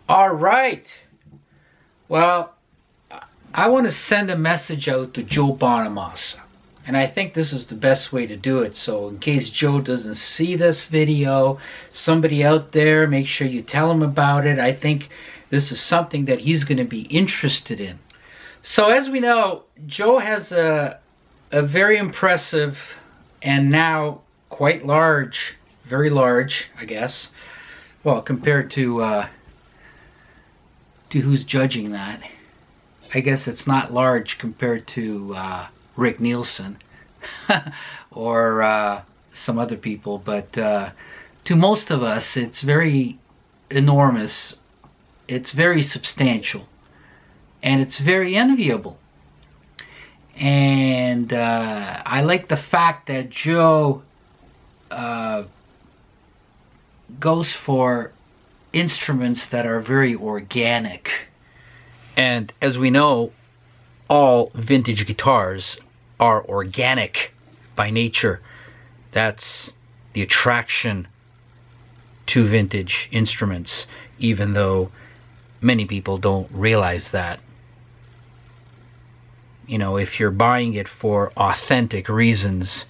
All right. Well, I want to send a message out to Joe Bonamassa. And I think this is the best way to do it. So in case Joe doesn't see this video, somebody out there, make sure you tell him about it. I think this is something that he's going to be interested in. So as we know, Joe has a very impressive and now quite large, very large, I guess. Well, compared to who's judging that. I guess it's not large compared to Rick Nielsen or some other people, but to most of us it's very enormous, it's very substantial, and it's very enviable. And I like the fact that Joe goes for instruments that are very organic. And as we know, all vintage guitars are organic by nature. That's the attraction to vintage instruments, even though many people don't realize that. You know, if you're buying it for authentic reasons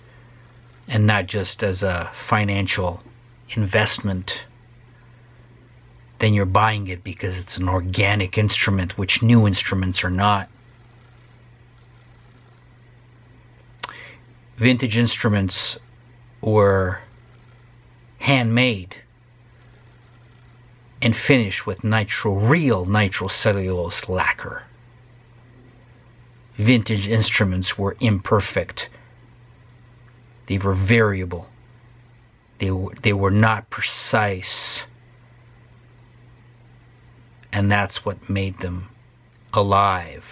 and not just as a financial investment, then you're buying it because it's an organic instrument, which new instruments are not. Vintage instruments were handmade and finished with real nitrocellulose lacquer. Vintage instruments were imperfect. They were variable. They were not precise. And that's what made them alive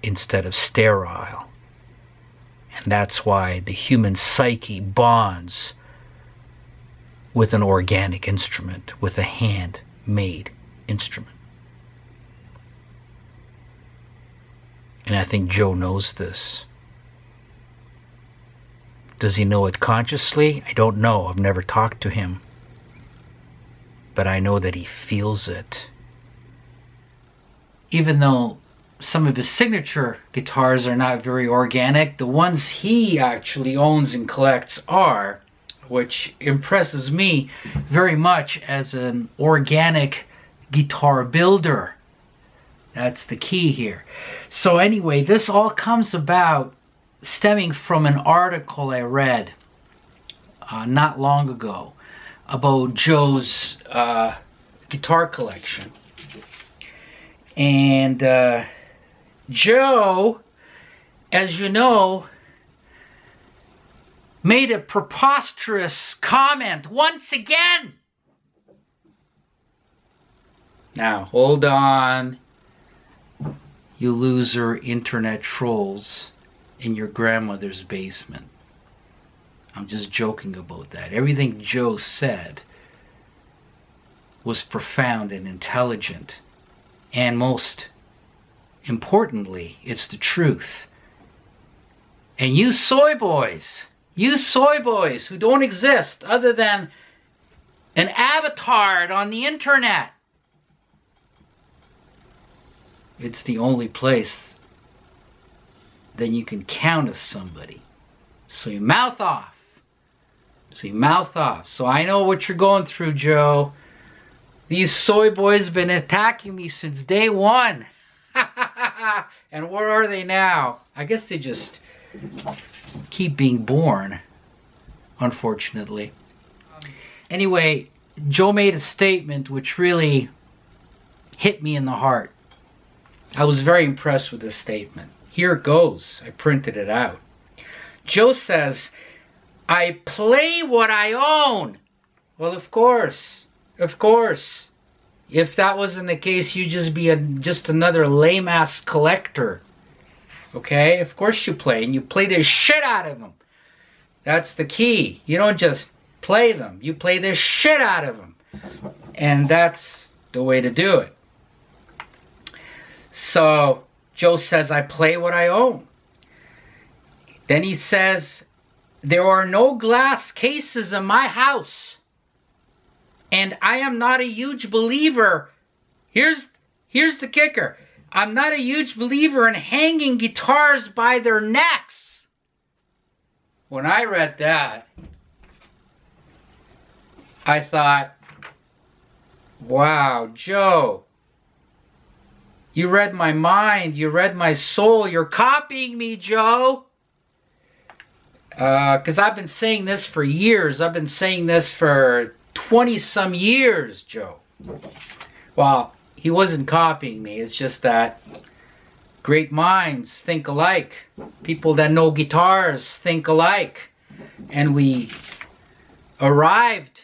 instead of sterile. And that's why the human psyche bonds with an organic instrument, with a handmade instrument. And I think Joe knows this. Does he know it consciously? I don't know. I've never talked to him. But I know that he feels it. Even though some of his signature guitars are not very organic, the ones he actually owns and collects are, which impresses me very much as an organic guitar builder. That's the key here. So anyway, this all comes about stemming from an article I read not long ago about Joe's guitar collection. And Joe, as you know, made a preposterous comment once again. Now, hold on, you loser internet trolls in your grandmother's basement. I'm just joking about that. Everything Joe said was profound and intelligent. And most importantly, it's the truth. And you soy boys who don't exist other than an avatar on the internet, it's the only place that you can count as somebody. So you mouth off. So I know what you're going through, Joe. These soy boys have been attacking me since day one. And where are they now? I guess they just keep being born, unfortunately. Anyway, Joe made a statement which really hit me in the heart. I was very impressed with this statement. Here it goes. I printed it out. Joe says, "I play what I own." Well, of course. Of course. If that wasn't the case, you'd just be just another lame-ass collector. Okay? Of course you play, and you play the shit out of them. That's the key. You don't just play them. You play the shit out of them. And that's the way to do it. So, Joe says, "I play what I own." Then he says, "There are no glass cases in my house. And I am not a huge believer Here's the kicker. I'm not a huge believer in hanging guitars by their necks. When I read that, I thought, wow, Joe, you read my mind, you read my soul, you're copying me, Joe. Because I've been saying this for years. I've been saying this for 20-some years, Joe. Well, he wasn't copying me. It's just that great minds think alike. People that know guitars think alike. And we arrived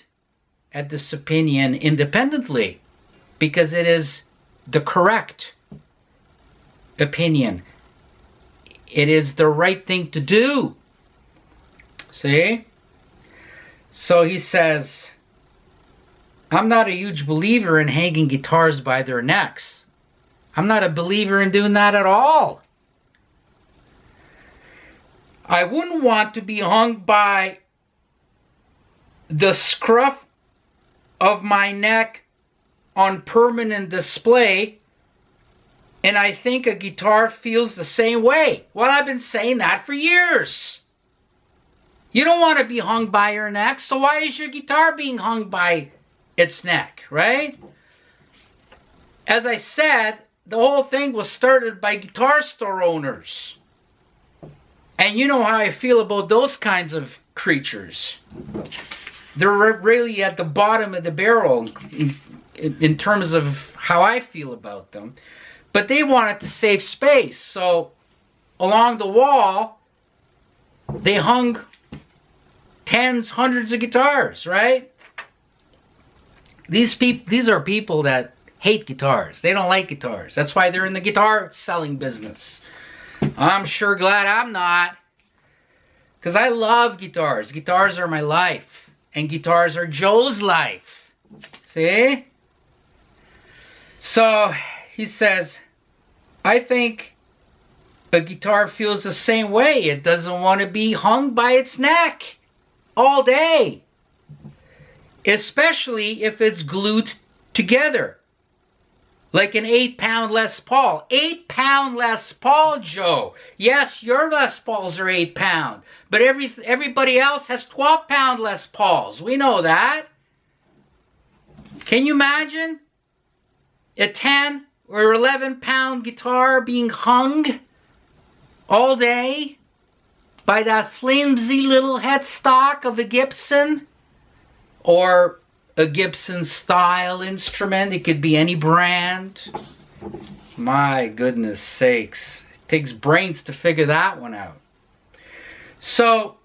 at this opinion independently because it is the correct opinion. It is the right thing to do. See? So he says, I'm not a huge believer in hanging guitars by their necks. I'm not a believer in doing that at all. I wouldn't want to be hung by the scruff of my neck on permanent display, and I think a guitar feels the same way. Well, I've been saying that for years. You don't want to be hung by your neck, so why is your guitar being hung by its neck, right? As I said, the whole thing was started by guitar store owners. And you know how I feel about those kinds of creatures. They're really at the bottom of the barrel in terms of how I feel about them. But they wanted to save space, so along the wall, they hung tens, hundreds of guitars, right? These are people that hate guitars. They don't like guitars. That's why they're in the guitar selling business. I'm sure glad I'm not. Because I love guitars. Guitars are my life. And guitars are Joe's life. See? So, he says, I think a guitar feels the same way. It doesn't want to be hung by its neck all day, especially if it's glued together, like an 8-pound Les Paul. 8-pound Les Paul, Joe. Yes, your Les Pauls are 8 pound, but everybody else has 12-pound Les Pauls. We know that. Can you imagine a 10 or 11-pound guitar being hung all day by that flimsy little headstock of a Gibson or a Gibson style instrument? It could be any brand. My goodness sakes. It takes brains to figure that one out. So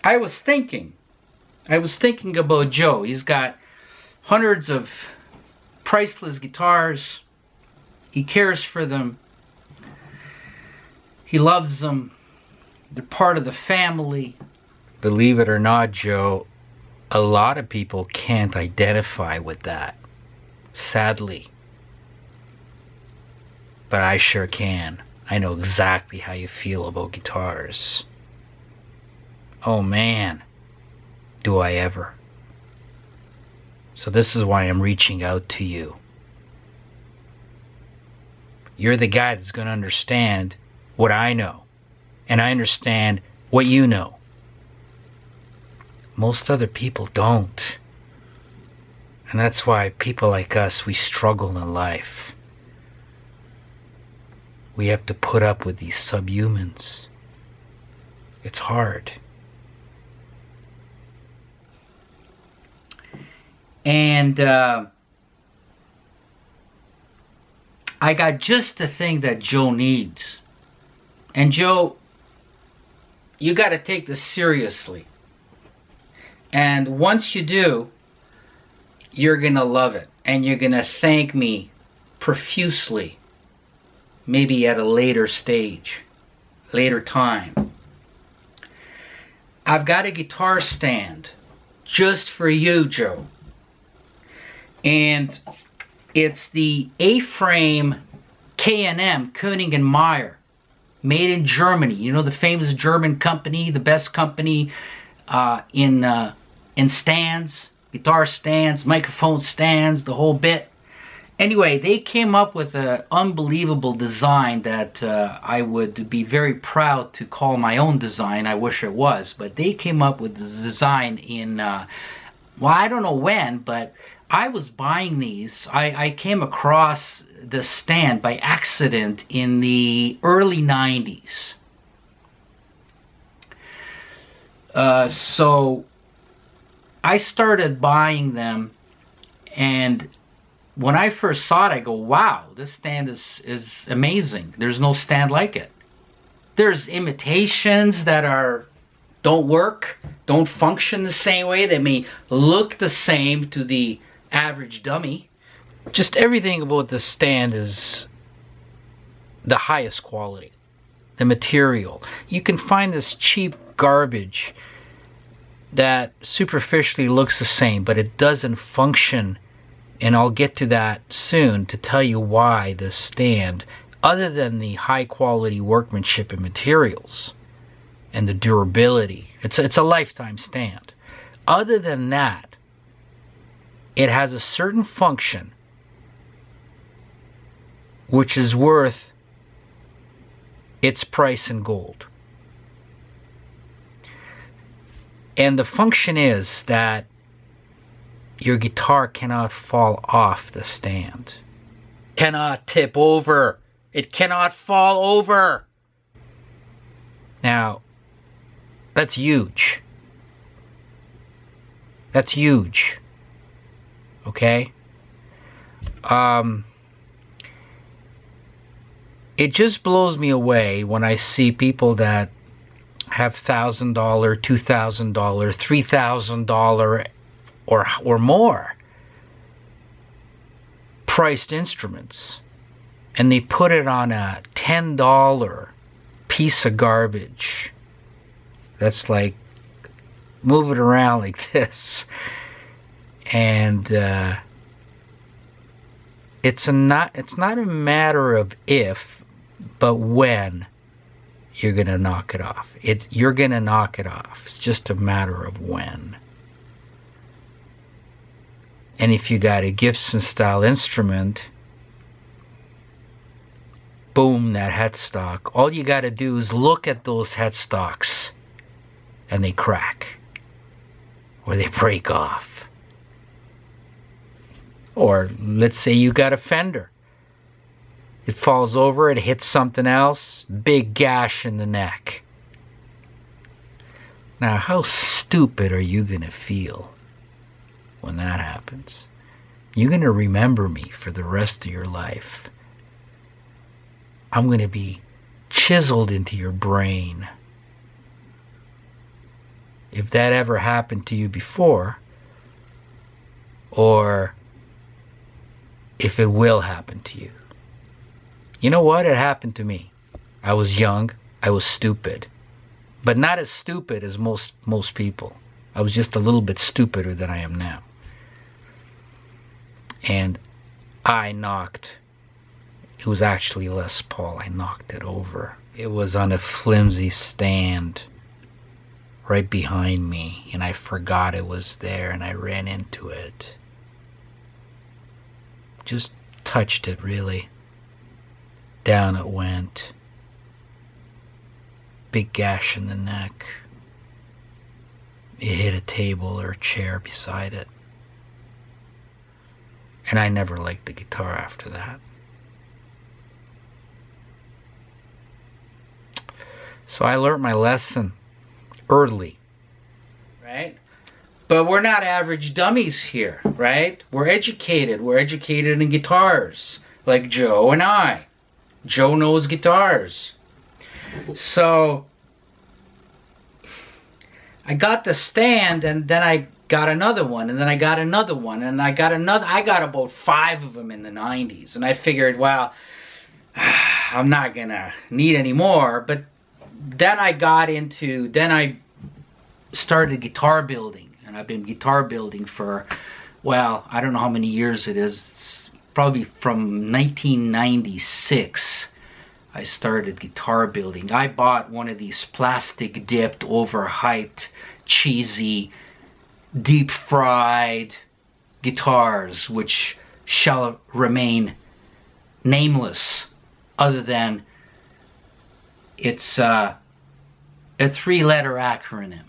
I was thinking about Joe. He's got hundreds of priceless guitars. He cares for them. He loves them. They're part of the family. Believe it or not, Joe, a lot of people can't identify with that, sadly. But I sure can. I know exactly how you feel about guitars. Oh man, do I ever. So this is why I'm reaching out to you. You're the guy that's going to understand what I know, and I understand what you know. Most other people don't. And that's why people like us, we struggle in life. We have to put up with these subhumans. It's hard. And I got just the thing that Joe needs. And Joe, you got to take this seriously. And once you do, you're going to love it. And you're going to thank me profusely. Maybe at a later stage, later time. I've got a guitar stand just for you, Joe. And it's the A-frame K&M, Koenig and Meyer, made in Germany. You know, the famous German company, the best company in stands. guitar stands, microphone stands, the whole bit. Anyway, they came up with an unbelievable design that I would be very proud to call my own design. I wish it was, but they came up with the design in, well, I don't know when, but I was buying these. I came across the stand by accident in the early 90s. So I started buying them, and when I first saw it, I go, wow, this stand is amazing. There's no stand like it. There's imitations that don't work, don't function the same way. They may look the same to the average dummy. Just everything about this stand is the highest quality. The material. You can find this cheap garbage that superficially looks the same, but it doesn't function. And I'll get to that soon to tell you why this stand, other than the high quality workmanship and materials and the durability, it's a lifetime stand. Other than that, it has a certain function which is worth its price in gold. And the function is that your guitar cannot fall off the stand. Cannot tip over. It cannot fall over. Now, that's huge. That's huge. Okay? It just blows me away when I see people that have $1,000, $2,000, $3,000 or more priced instruments, and they put it on a $10 piece of garbage that's like, move it around like this, and it's not a matter of if, but when you're gonna knock it off. You're gonna knock it off. It's just a matter of when. And if you got a Gibson style instrument, boom, that headstock. All you got to do is look at those headstocks and they crack or they break off. Or let's say you got a Fender. It falls over, it hits something else, big gash in the neck. Now, how stupid are you going to feel when that happens? You're going to remember me for the rest of your life. I'm going to be chiseled into your brain. If that ever happened to you before, or if it will happen to you. You know what? It happened to me. I was young. I was stupid. But not as stupid as most people. I was just a little bit stupider than I am now. And I knocked, it was actually Les Paul, I knocked it over. It was on a flimsy stand right behind me, and I forgot it was there, and I ran into it. Just touched it, really. Down it went. Big gash in the neck. It hit a table or a chair beside it. And I never liked the guitar after that. So I learned my lesson early. Right? But we're not average dummies here, right? We're educated. We're educated in guitars, like Joe and I. Joe knows guitars. So I got the stand, and then I got another one, and then I got another one, and I got about 5 of them in the 90s, and I figured, well, I'm not gonna need any more. But then I started guitar building, and I've been guitar building for, well, I don't know how many years it is. It's probably from 1996 I started guitar building. I bought one of these plastic dipped, overhyped, cheesy deep-fried guitars which shall remain nameless, other than it's a 3-letter acronym.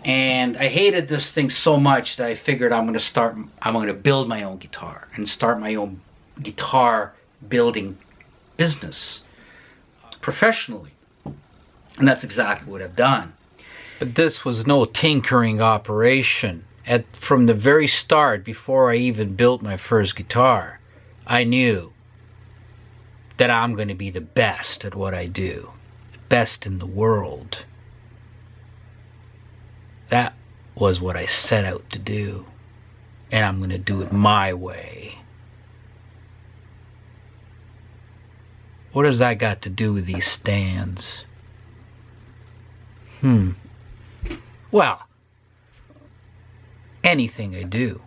And I hated this thing so much that I figured I'm going to build my own guitar and start my own guitar building business professionally. And that's exactly what I've done. But this was no tinkering operation. From the very start, before I even built my first guitar, I knew that I'm going to be the best at what I do. The best in the world. That was what I set out to do. And I'm going to do it my way. What has that got to do with these stands? Well, anything I do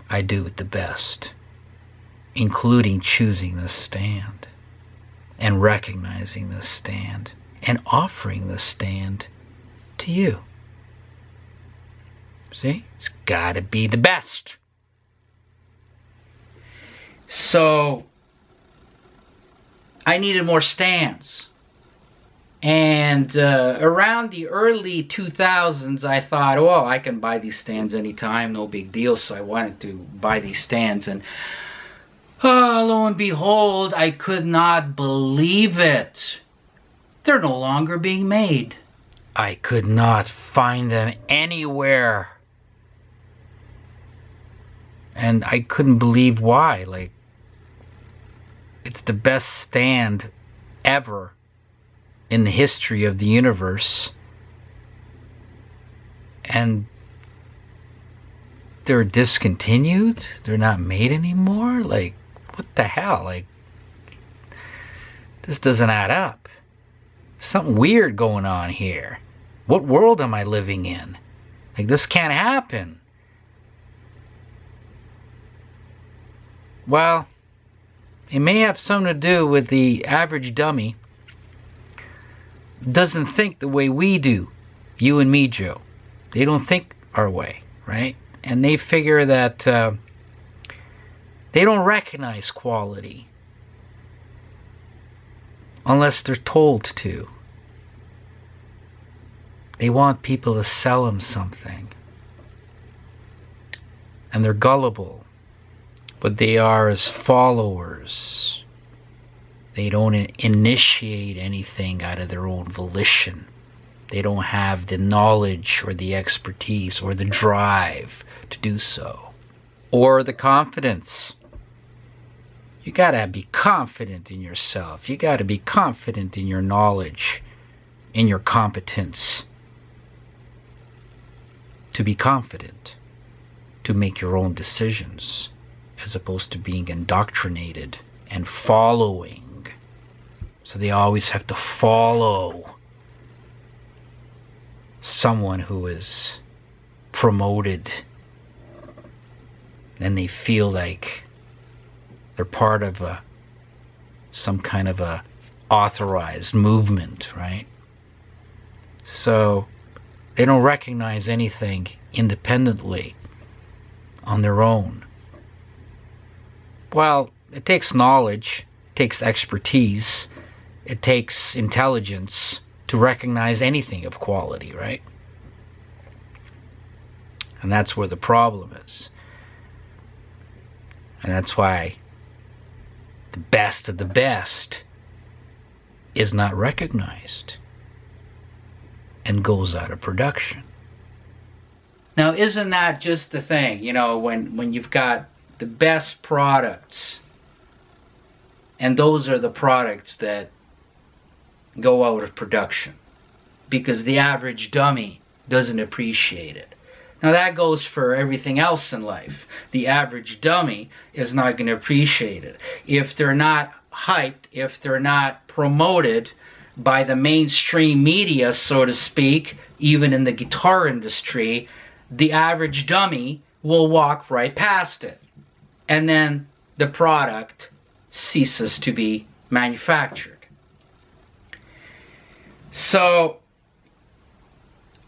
it the best, including choosing the stand and recognizing the stand and offering the stand to you. See? It's gotta be the best. So, I needed more stands. And around the early 2000s, I thought, oh, I can buy these stands anytime, no big deal. So I wanted to buy these stands. And lo and behold, I could not believe it. They're no longer being made. I could not find them anywhere. And I couldn't believe why. Like, it's the best stand ever in the history of the universe, and they're discontinued? They're not made anymore? Like, what the hell? Like, this doesn't add up. Something weird going on here. What world am I living in? Like, this can't happen. Well, it may have something to do with the average dummy doesn't think the way we do, you and me, Joe. They don't think our way, right? And they figure that they don't recognize quality unless they're told to. They want people to sell them something. And they're gullible, but they are as followers. They don't initiate anything out of their own volition. They don't have the knowledge or the expertise or the drive to do so. Or the confidence. You gotta be confident in yourself. You gotta be confident in your knowledge, in your competence. To be confident. To make your own decisions. As opposed to being indoctrinated and following. So they always have to follow someone who is promoted, and they feel like they're part of some kind of a authorized movement, right? So they don't recognize anything independently on their own. Well, it takes knowledge, it takes expertise, it takes intelligence to recognize anything of quality, right? And that's where the problem is. And that's why the best of the best is not recognized and goes out of production. Now, isn't that just the thing? You know, when you've got the best products, and those are the products that go out of production because the average dummy doesn't appreciate it. Now that goes for everything else in life. The average dummy is not going to appreciate it. If they're not hyped, if they're not promoted by the mainstream media, so to speak, even in the guitar industry, the average dummy will walk right past it. And then the product ceases to be manufactured. So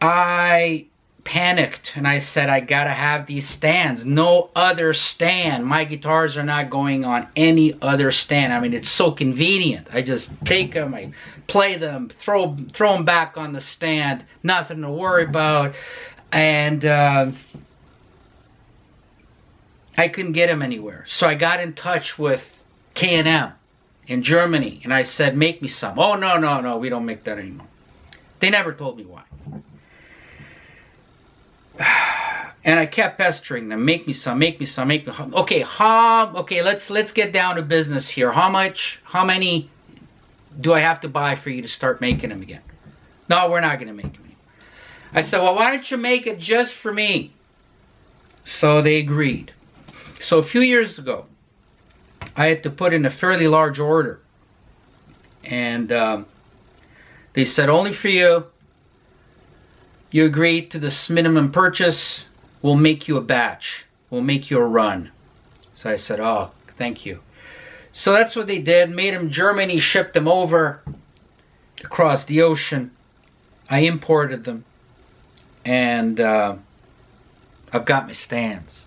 I panicked and I said, I gotta have these stands. No other stand. My guitars are not going on any other stand. I mean, it's so convenient. I just take them, I play them, throw them back on the stand. Nothing to worry about. And I couldn't get them anywhere. So I got in touch with K&M in Germany, and I said, make me some. Oh, no, we don't make that anymore. They never told me why. And I kept pestering them, make me some, make me some, make me some. Okay, let's get down to business here. How many do I have to buy for you to start making them again? No, we're not going to make them. I said, well, why don't you make it just for me? So they agreed. So a few years ago, I had to put in a fairly large order. And they said, only for you. You agreed to this minimum purchase. We'll make you a batch. We'll make you a run. So I said, oh, thank you. So that's what they did. Made them Germany, shipped them over across the ocean. I imported them. And I've got my stands.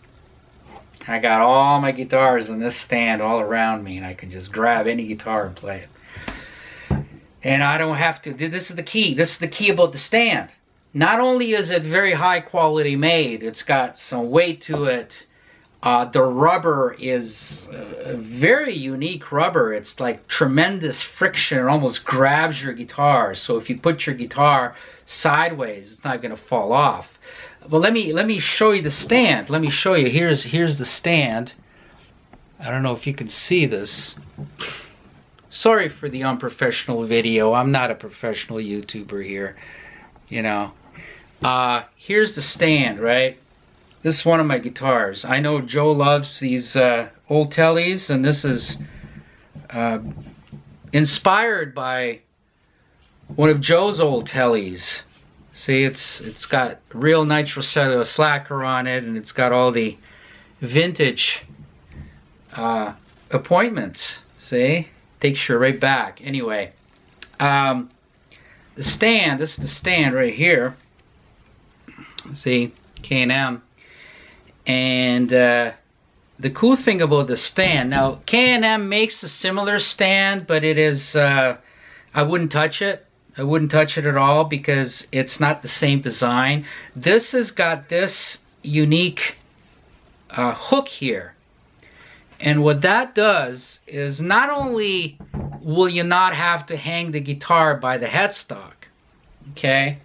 I got all my guitars on this stand all around me, and I can just grab any guitar and play it. And I don't have to. This is the key. This is the key about the stand. Not only is it very high quality made, it's got some weight to it. The rubber is very unique rubber. It's like tremendous friction. It almost grabs your guitar. So if you put your guitar sideways, it's not going to fall off. Well, let me show you the stand. Let me show you. Here's the stand. I don't know if you can see this. Sorry for the unprofessional video. I'm not a professional YouTuber here. You know. Here's the stand, right? This is one of my guitars. I know Joe loves these old tellies, and this is inspired by one of Joe's old tellies. See, it's got real nitrocellulose lacquer on it, and it's got all the vintage appointments. See, takes you right back. Anyway, the stand. This is the stand right here. See, K&M. And the cool thing about the stand, now K&M makes a similar stand, but it is, I wouldn't touch it. I wouldn't touch it at all because it's not the same design. This has got this unique hook here. And what that does is not only will you not have to hang the guitar by the headstock, okay?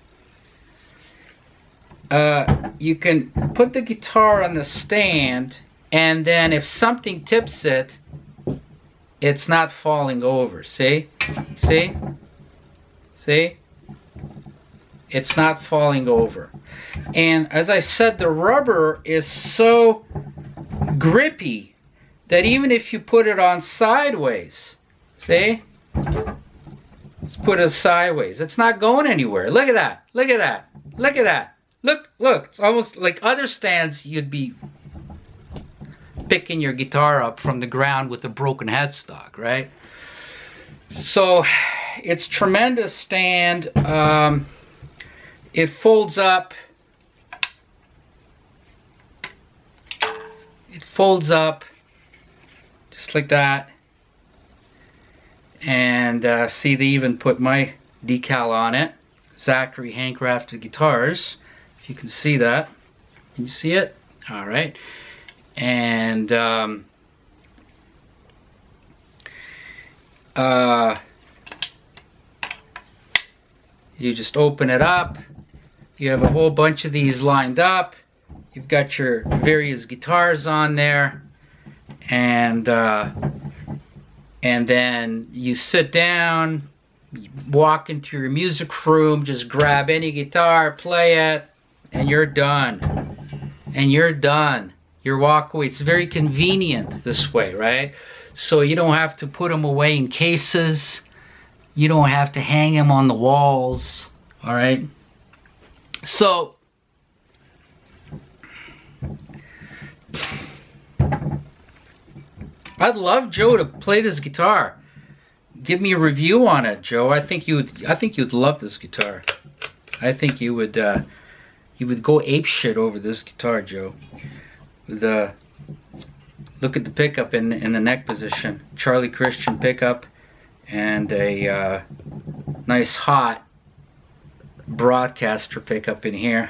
You can put the guitar on the stand, and then if something tips it, it's not falling over. See? See? See? It's not falling over. And as I said, the rubber is so grippy that even if you put it on sideways, see? Let's put it sideways. It's not going anywhere. Look at that. Look at that. Look at that. Look, it's almost like other stands you'd be picking your guitar up from the ground with a broken headstock, right? So it's tremendous stand. It folds up. It folds up just like that. And see, they even put my decal on it. Zachary Handcrafted Guitars. You can see that. Can you see it? All right. And you just open it up. You have a whole bunch of these lined up. You've got your various guitars on there, and then you sit down, you walk into your music room, just grab any guitar, play it. And you're done. And you're done. Your walk away. It's very convenient this way, right? So you don't have to put them away in cases. You don't have to hang them on the walls. All right? So I'd love Joe to play this guitar. Give me a review on it, Joe. I think you'd love this guitar. I think you would go ape shit over this guitar, Joe. Look at the pickup in the neck position. Charlie Christian pickup and a nice hot broadcaster pickup in here.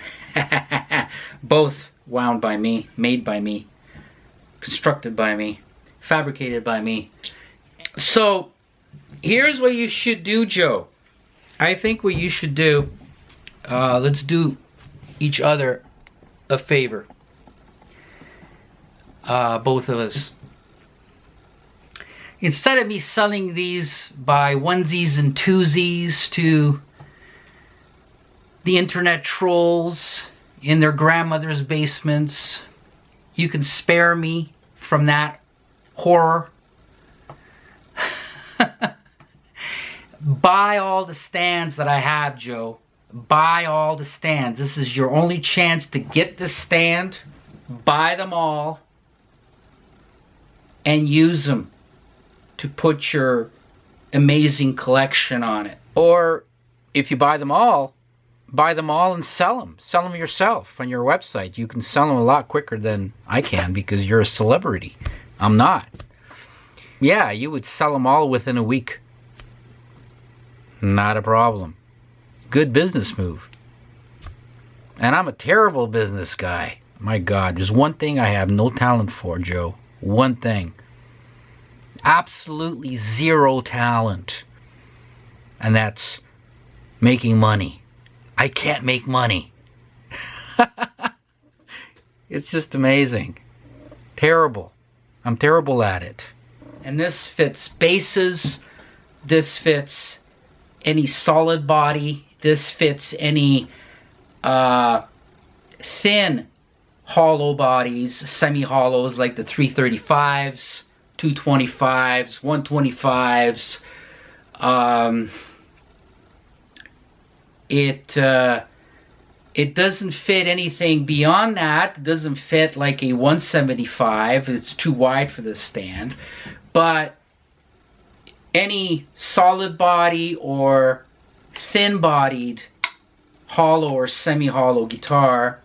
Both wound by me, made by me, constructed by me, fabricated by me. So here's what you should do, Joe. I think what you should do, let's do each other a favor. Both of us. Instead of me selling these by onesies and twosies to the internet trolls in their grandmother's basements, you can spare me from that horror. Buy all the stands that I have, Joe. Buy all the stands. This is your only chance to get this stand. Buy them all and use them to put your amazing collection on it. Or if you buy them all and sell them. Sell them yourself on your website. You can sell them a lot quicker than I can because you're a celebrity. I'm not. Yeah, you would sell them all within a week. Not a problem. Good business move. And I'm a terrible business guy. My God, there's one thing I have no talent for, Joe. One thing. Absolutely zero talent. And that's making money. I can't make money. It's just amazing. Terrible. I'm terrible at it. And this fits basses. This fits any solid body. This fits any thin hollow bodies, semi-hollows like the 335s, 225s, 125s. It doesn't fit anything beyond that. It doesn't fit like a 175. It's too wide for this stand. But any solid body or thin bodied hollow or semi-hollow guitar,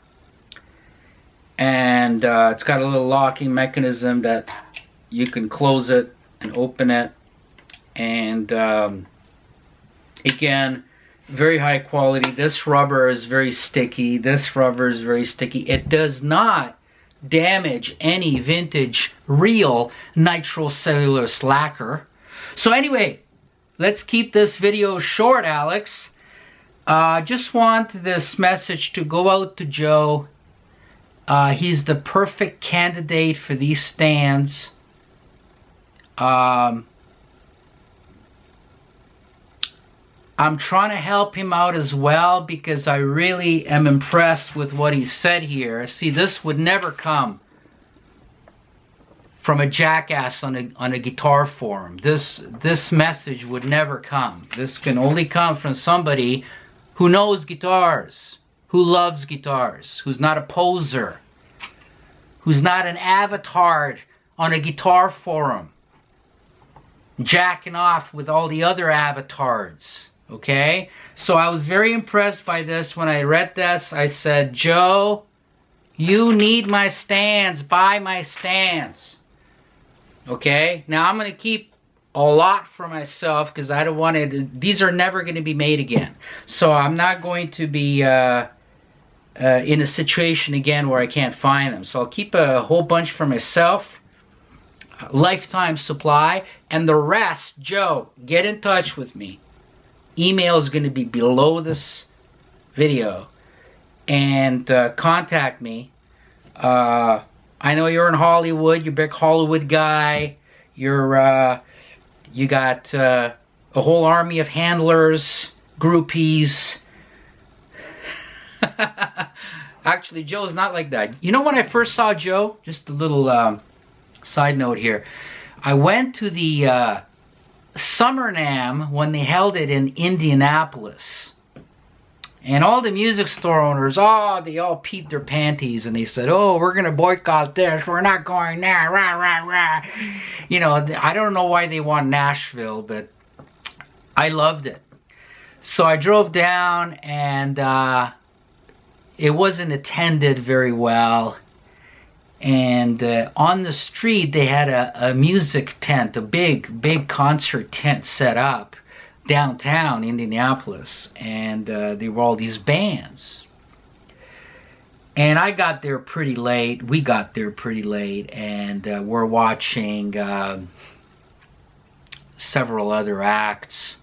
and it's got a little locking mechanism that you can close it and open it, and again, very high quality. This rubber is very sticky. This rubber is very sticky. It does not damage any vintage real nitrocellulose lacquer. So anyway, let's keep this video short, Alex. Just want this message to go out to Joe. He's the perfect candidate for these stands. I'm trying to help him out as well because I really am impressed with what he said here. See, this would never come from a jackass on a guitar forum. This message would never come. This can only come from somebody who knows guitars, who loves guitars, who's not a poser, who's not an avatar on a guitar forum, jacking off with all the other avatars. Okay? So I was very impressed by this. When I read this, I said, Joe, you need my stands. Buy my stands. Okay? Now I'm going to keep a lot for myself because I don't want to. These are never going to be made again. So I'm not going to be in a situation again where I can't find them. So I'll keep a whole bunch for myself. Lifetime supply. And the rest, Joe, get in touch with me. Email is going to be below this video, and contact me. I know you're in Hollywood. You're a big Hollywood guy. You got a whole army of handlers, groupies. Actually, Joe's not like that. You know, when I first saw Joe, just a little side note here. I went to the Summer NAMM when they held it in Indianapolis, and all the music store owners, they all peed their panties and they said, we're gonna boycott this, we're not going there, rah rah rah. You know, I don't know why they want Nashville, but I loved it. So I drove down, and it wasn't attended very well. And on the street, they had a music tent, a big concert tent set up downtown Indianapolis. And there were all these bands. And I got there pretty late. We got there pretty late. And we're watching several other acts.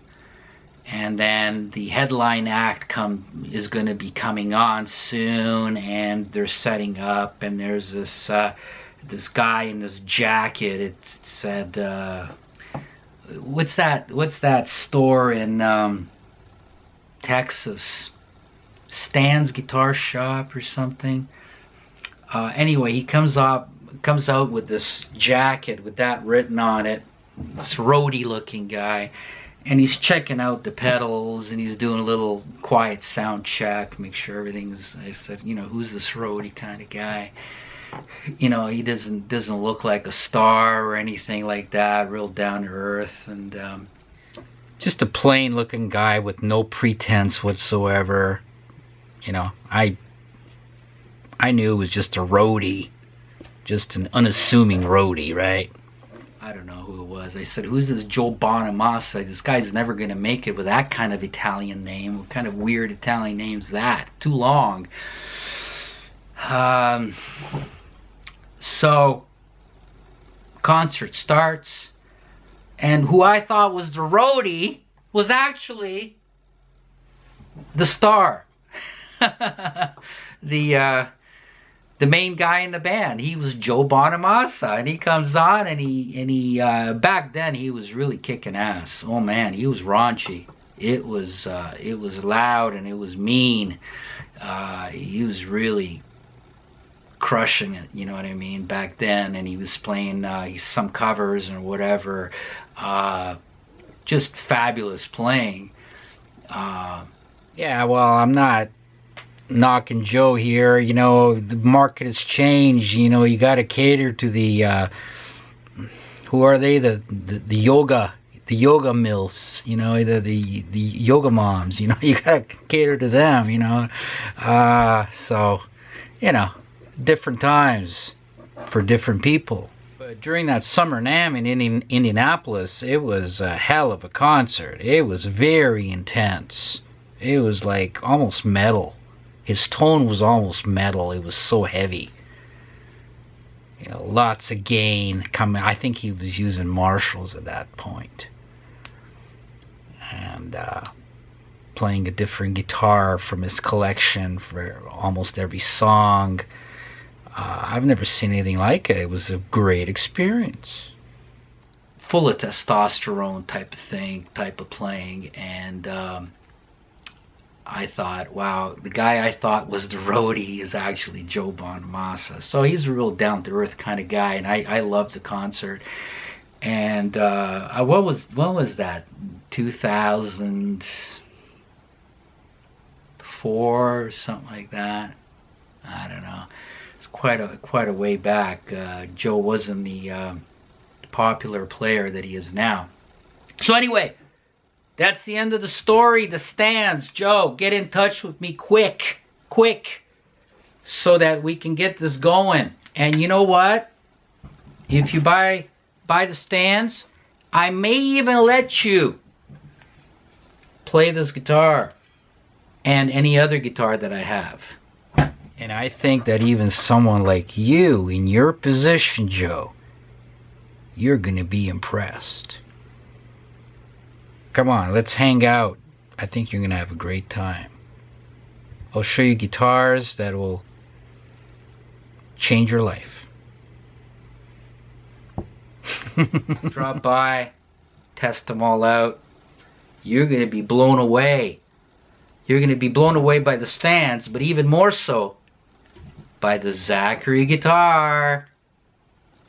And then the headline act is going to be coming on soon, and they're setting up, and there's this guy in this jacket. It said, what's that store in Texas? Stan's Guitar Shop or something. Anyway, he comes out with this jacket with that written on it. This roadie looking guy. And he's checking out the pedals, and he's doing a little quiet sound check, make sure everything's. I said, you know, who's this roadie kind of guy? You know, he doesn't look like a star or anything like that. Real down to earth, and just a plain looking guy with no pretense whatsoever. You know, I knew it was just a roadie, just an unassuming roadie, right? I don't know who it was. I said, who's this JOE Bonamassa? This guy's never going to make it with that kind of Italian name. What kind of weird Italian name's that? Too long. So, concert starts. And who I thought was the roadie was actually the star. The main guy in the band. He was JOE Bonamassa, and he comes on, and he back then he was really kicking ass. Oh man, he was raunchy. It was loud, and it was mean. He was really crushing it, you know what I mean, back then. And he was playing some covers or whatever. Just fabulous playing. Yeah, well, I'm not knocking Joe here. You know, the market has changed. You know, you got to cater to the who are they, the yoga milfs, you know, the yoga moms, you know. You got to cater to them, you know. So, you know, different times for different people. But during that summer NAMM in Indianapolis, it was a hell of a concert. It was very intense. It was like almost metal. His tone was almost metal. It was so heavy. You know, lots of gain coming. I think he was using Marshalls at that point. And playing a different guitar from his collection for almost every song. I've never seen anything like it. It was a great experience. Full of testosterone type of thing, type of playing. And I thought, wow, the guy I thought was the roadie is actually JOE Bonamassa. So he's a real down-to-earth kind of guy, and I loved the concert. And what was that? 2004 or something like that. I don't know. It's quite a way back. Joe wasn't the popular player that he is now. So anyway, that's the end of the story. The stands. Joe, get in touch with me quick, so that we can get this going. And you know what? If you buy the stands, I may even let you play this guitar and any other guitar that I have. And I think that even someone like you, in your position, Joe, you're going to be impressed. Come on, let's hang out. I think you're going to have a great time. I'll show you guitars that will change your life. Drop by, test them all out. You're going to be blown away. You're going to be blown away by the stands, but even more so by the Zachary guitar.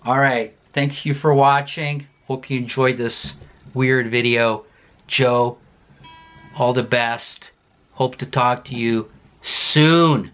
Alright, thank you for watching. Hope you enjoyed this weird video. Joe, all the best. Hope to talk to you soon.